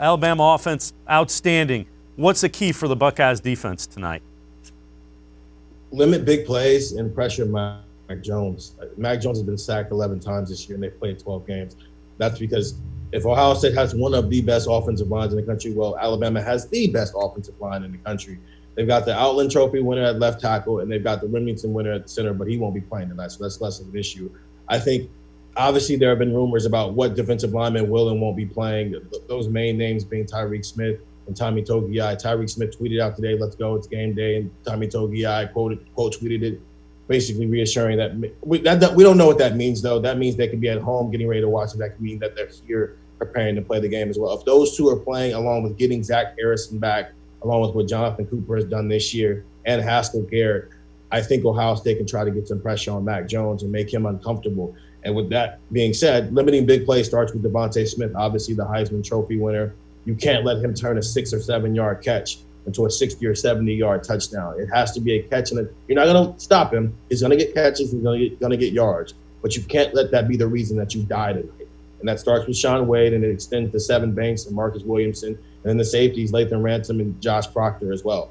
Alabama offense, outstanding. What's the key for the Buckeyes defense tonight? Limit big plays and pressure Mac Jones. Mac Jones has been sacked 11 times this year, and they've played 12 games. That's because if Ohio State has one of the best offensive lines in the country, well, Alabama has the best offensive line in the country. They've got the Outland Trophy winner at left tackle, and they've got the Remington winner at center, but he won't be playing tonight, so that's less of an issue. I think, obviously, there have been rumors about what defensive linemen will and won't be playing. Those main names being Tyreek Smith and Tommy Togiai. Tyreek Smith tweeted out today, "Let's go, it's game day," and Tommy Togiai quote tweeted it, basically reassuring that we don't know what that means, though. That means they could be at home getting ready to watch, and that could mean that they're here preparing to play the game as well. If those two are playing, along with getting Zach Harrison back, along with what Jonathan Cooper has done this year, and Haskell Garrett, I think Ohio State can try to get some pressure on Mac Jones and make him uncomfortable. And with that being said, limiting big plays starts with Devontae Smith, obviously the Heisman Trophy winner. You can't let him turn a 6 or 7 yard catch into a 60 or 70 yard touchdown. It has to be a catch, and you're not going to stop him. He's going to get catches. He's going to get yards. But you can't let that be the reason that you die tonight. And that starts with Shaun Wade, and it extends to Sevyn Banks and Marcus Williamson, and then the safeties, Lathan Ransom and Josh Proctor as well.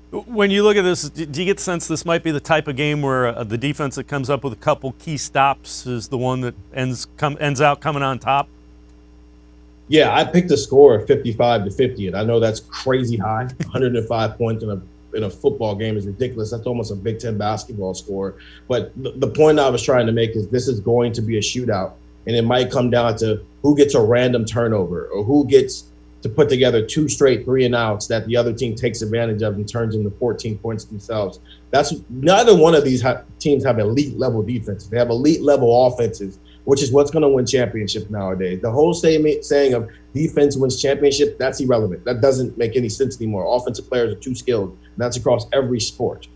When you look at this, do you get the sense this might be the type of game where the defense that comes up with a couple key stops is the one that ends out coming on top? Yeah, I picked a score of 55-50, and I know that's crazy high. 105 points in a football game is ridiculous. That's almost a Big Ten basketball score. But the point I was trying to make is this is going to be a shootout, and it might come down to who gets a random turnover or who gets to put together 2 straight 3-and-outs that the other team takes advantage of and turns into 14 points themselves. That's neither one of these teams have elite level defenses. They have elite level offenses, which is what's going to win championships nowadays. The whole saying of defense wins championship, that's irrelevant. That doesn't make any sense anymore. Offensive players are too skilled, and that's across every sport.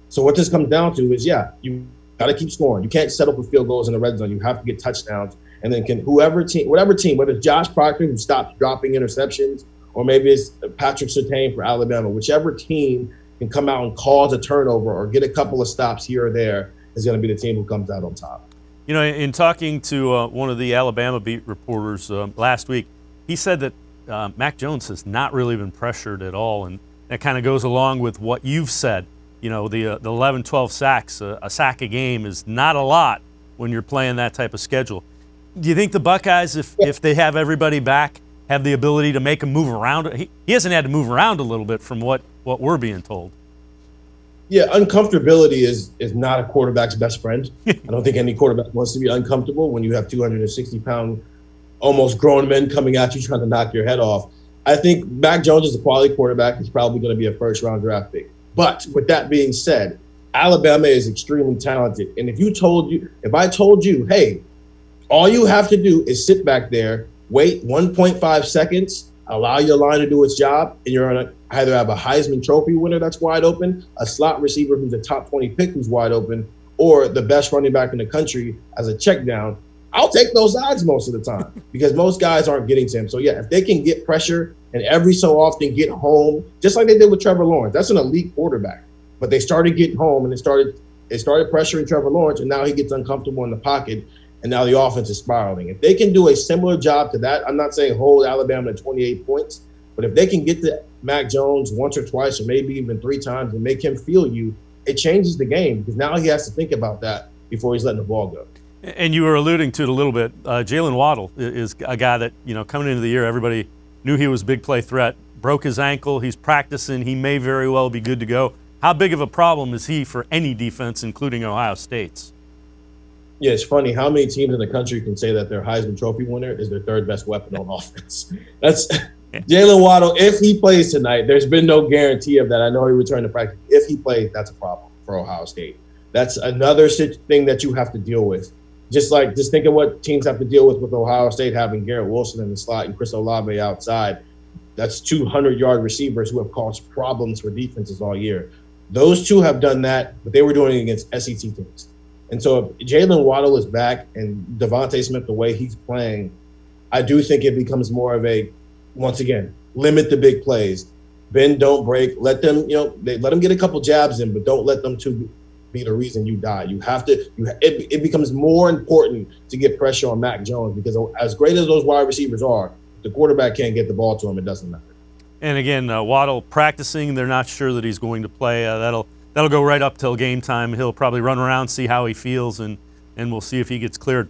So what this comes down to is, you got to keep scoring. You can't settle for field goals in the red zone. You have to get touchdowns. And then whatever team, whether it's Josh Proctor who stops dropping interceptions, or maybe it's Patrick Surtain for Alabama, whichever team can come out and cause a turnover or get a couple of stops here or there is going to be the team who comes out on top. You know, in talking to one of the Alabama beat reporters last week, he said that Mac Jones has not really been pressured at all, and that kind of goes along with what you've said. You know, the 11, 12 sacks, a sack a game is not a lot when you're playing that type of schedule. Do you think the Buckeyes, if they have everybody back, have the ability to make him move around? He hasn't had to move around a little bit from what we're being told. Yeah, uncomfortability is not a quarterback's best friend. I don't think any quarterback wants to be uncomfortable when you have 260-pound, almost grown men coming at you trying to knock your head off. I think Mac Jones is a quality quarterback. He's probably going to be a first-round draft pick. But with that being said, Alabama is extremely talented. And if I told you, hey, all you have to do is sit back there, wait 1.5 seconds, allow your line to do its job, and you're going to either have a Heisman Trophy winner that's wide open, a slot receiver who's a top 20 pick who's wide open, or the best running back in the country as a check down. I'll take those odds most of the time because most guys aren't getting to him. So, yeah, if they can get pressure and every so often get home, just like they did with Trevor Lawrence, that's an elite quarterback. But they started getting home and they started pressuring Trevor Lawrence, and now he gets uncomfortable in the pocket. And now the offense is spiraling. If they can do a similar job to that, I'm not saying hold Alabama to 28 points, but if they can get to Mac Jones once or twice or maybe even 3 times and make him feel you, it changes the game because now he has to think about that before he's letting the ball go. And you were alluding to it a little bit. Jalen Waddle is a guy that, coming into the year, everybody knew he was a big play threat. Broke his ankle. He's practicing. He may very well be good to go. How big of a problem is he for any defense, including Ohio State's? Yeah, it's funny how many teams in the country can say that their Heisman Trophy winner is their 3rd best weapon on offense. That's Jalen Waddle. If he plays tonight, there's been no guarantee of that. I know he returned to practice. If he plays, that's a problem for Ohio State. That's another thing that you have to deal with. Just think of what teams have to deal with Ohio State having Garrett Wilson in the slot and Chris Olave outside. That's 200-yard receivers who have caused problems for defenses all year. Those two have done that, but they were doing it against SEC teams. And so if Jalen Waddle is back and Devontae Smith, the way he's playing, I do think it becomes more of a, once again, limit the big plays. Bend, don't break. Let them, let them get a couple jabs in, but don't let them two be the reason you die. You have to. It becomes more important to get pressure on Mac Jones because as great as those wide receivers are, the quarterback can't get the ball to him, it doesn't matter. And again, Waddle practicing. They're not sure that he's going to play. That'll go right up till game time. He'll probably run around, see how he feels, and we'll see if he gets cleared.